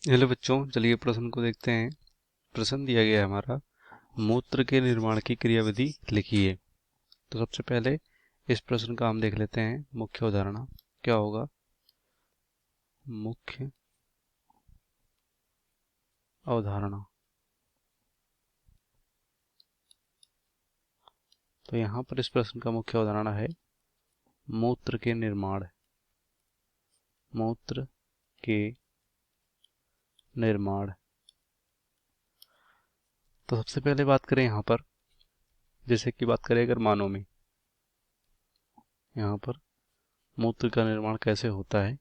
Hello बच्चों, चलिए प्रश्न को देखते हैं। प्रश्न दिया गया है हमारा, मूत्र के निर्माण की क्रियाविधि लिखिए। तो सबसे पहले इस प्रश्न का हम देख लेते हैं मुख्य उदाहरण क्या होगा। मुख्य अवधारणा। तो यहाँ पर इस प्रश्न का मुख्य अवधारणा है मूत्र के निर्माण। मूत्र के निर्माण। तो सबसे पहले बात करें यहाँ पर, जैसे कि बात करें अगर मानव में, यहाँ पर मूत्र का निर्माण कैसे होता है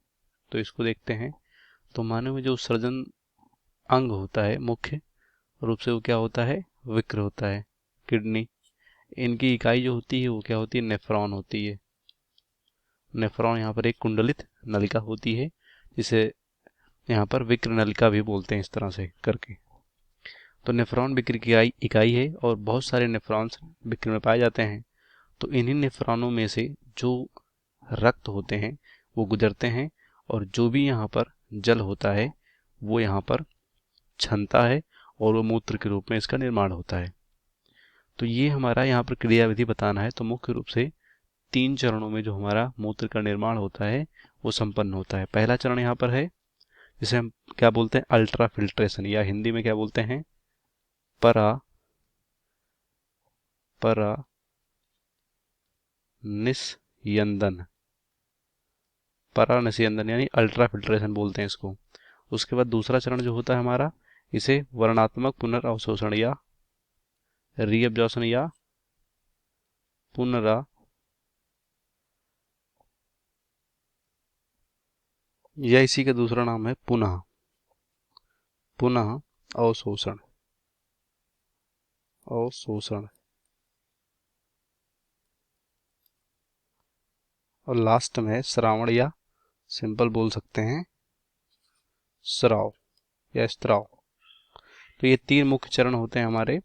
तो इसको देखते हैं। तो मानव में जो उत्सर्जन अंग होता है मुख्य रूप से वो क्या होता है, विक्र होता है, किडनी। इनकी इकाई जो होती है वो क्या होती है, नेफ्रॉन होती है। नेफ्रॉन यहाँ पर एक कुंडलित नलिका होती है, जिसे यहाँ पर विक्र नलिका भी बोलते हैं, इस तरह से करके। तो नेफ्रॉन विक्र की इकाई है और बहुत सारे नेफ्रॉन्स विक्र में पाए जाते हैं। तो इन्हीं नेफ्रॉनों में से जो रक्त होते हैं वो गुजरते हैं, और जो भी यहाँ पर जल होता है वो यहाँ पर छनता है और वो मूत्र के रूप में इसका निर्माण होता है। तो ये हमारा यहाँ पर क्रियाविधि बताना है। तो मुख्य रूप से 3 चरणों में जो हमारा मूत्र का निर्माण होता है वो संपन्न होता है। पहला चरण यहाँ पर है जिसे हम क्या बोलते हैं, अल्ट्रा फिल्ट्रेशन, या हिंदी में क्या बोलते हैं, परा परा निस्यंदन। परा निस्यंदन यानी अल्ट्रा फिल्ट्रेशन बोलते हैं इसको। उसके बाद दूसरा चरण जो होता है हमारा, इसे वर्णात्मक पुनर्अवशोषण या रीअब्जॉर्प्शन या पुनरा या इसी का दूसरा नाम है पुनः पुनः अवशोषण। अवशोषण। और लास्ट में श्रावण, या सिंपल बोल सकते हैं स्राव या स्त्राव। तो ये 3 मुख्य चरण होते हैं हमारे,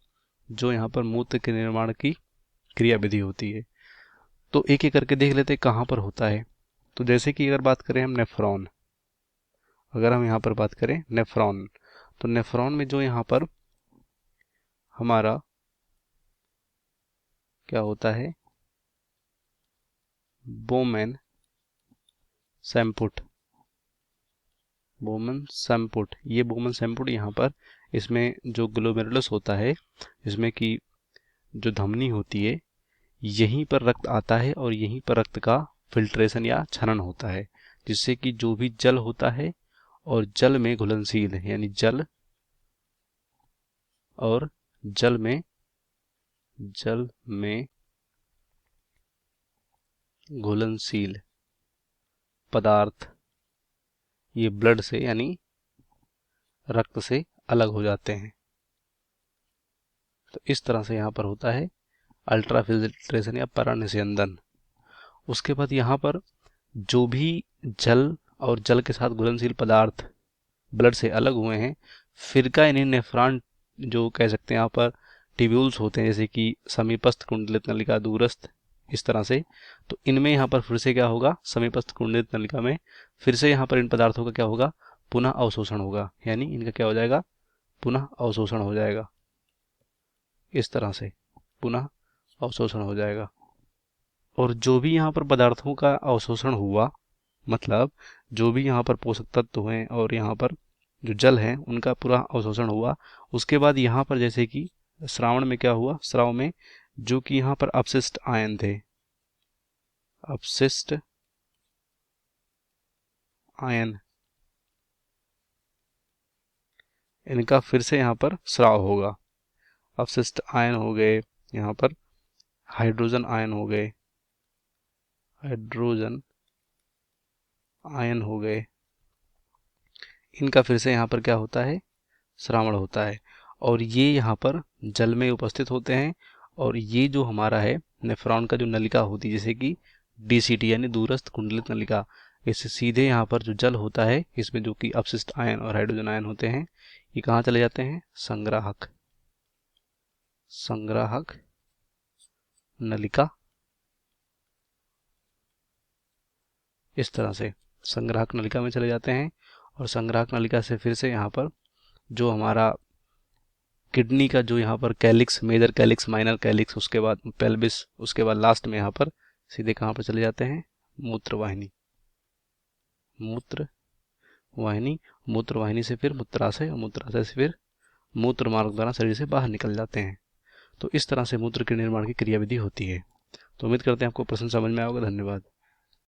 जो यहाँ पर मूत्र के निर्माण की क्रियाविधि होती है। तो एक एक करके देख लेते हैं कहाँ पर होता है। तो जैसे कि अगर बात करें हम नेफ्रॉन, अगर हम यहाँ पर बात करें नेफ्रॉन, तो नेफ्रॉन में जो यहाँ पर हमारा क्या होता है, बोमेन सैम्पुट। बोमन सैम्पुट, ये बोमन सैम्पुट यहाँ पर, इसमें जो ग्लोमेरुलस होता है, इसमें की जो धमनी होती है, यहीं पर रक्त आता है और यहीं पर रक्त का फिल्ट्रेशन या छनन होता है, जिससे कि जो भी जल होता है और जल में घुलनशील है, यानी जल और जल में घुलनशील पदार्थ ये ब्लड से यानी रक्त से अलग हो जाते हैं। तो इस तरह से यहाँ पर होता है अल्ट्रा फिल्ट्रेशन या परानिस्यंदन। उसके बाद यहाँ पर जो भी जल और जल के साथ घुलनशील पदार्थ ब्लड से अलग हुए हैं, फिर का इन्हें नेफ्रॉन जो कह सकते हैं यहाँ पर टिब्यूल्स होते हैं, जैसे कि समीपस्थ कुंडलित नलिका, दूरस्थ, इस तरह से। तो इनमें यहाँ पर फिर से क्या होगा, समीपस्थ कुंडलित नलिका में फिर से यहाँ पर इन पदार्थों का क्या होगा, पुनः अवशोषण होगा, यानी इनका क्या हो जाएगा, पुनः अवशोषण हो जाएगा। इस तरह से पुनः अवशोषण हो जाएगा। और जो भी यहाँ पर पदार्थों का अवशोषण हुआ, मतलब जो भी यहाँ पर पोषक तत्व हैं और यहाँ पर जो जल है उनका पूरा अवशोषण हुआ। उसके बाद यहाँ पर जैसे कि श्रावण में क्या हुआ, स्राव में जो कि यहाँ पर अपशिष्ट आयन थे, अपशिष्ट आयन, इनका फिर से यहाँ पर स्राव होगा। अपशिष्ट आयन हो गए, यहाँ पर हाइड्रोजन आयन हो गए, हाइड्रोजन आयन हो गए, इनका फिर से यहाँ पर क्या होता है, श्रावण होता है। और ये यहाँ पर जल में उपस्थित होते हैं। और ये जो हमारा है नेफ्रॉन का जो नलिका होती है, जैसे कि डीसीटी यानी दूरस्थ कुंडलित नलिका, इससे सीधे यहाँ पर जो जल होता है, इसमें जो कि अपशिष्ट आयन और हाइड्रोजन आयन होते हैं, ये कहाँ चले जाते हैं, संग्राहक, संग्राहक नलिका, इस तरह से संग्राहक नलिका में चले जाते हैं। और संग्राहक नलिका से फिर से यहाँ पर जो हमारा किडनी का जो यहाँ पर calyx, major calyx, minor calyx, उसके बाद पेल्विस, उसके बाद लास्ट में यहाँ पर सीधे कहाँ पर चले जाते हैं, मूत्रवाहिनी। मूत्रवाहिनी, मूत्रवाहिनी से फिर मूत्राशय, और मूत्राशय से फिर मूत्र मार्ग द्वारा शरीर से बाहर निकल जाते हैं। तो इस तरह से मूत्र के निर्माण की क्रियाविधि होती है। तो उम्मीद करते हैं आपको प्रश्न समझ में आएगा। धन्यवाद।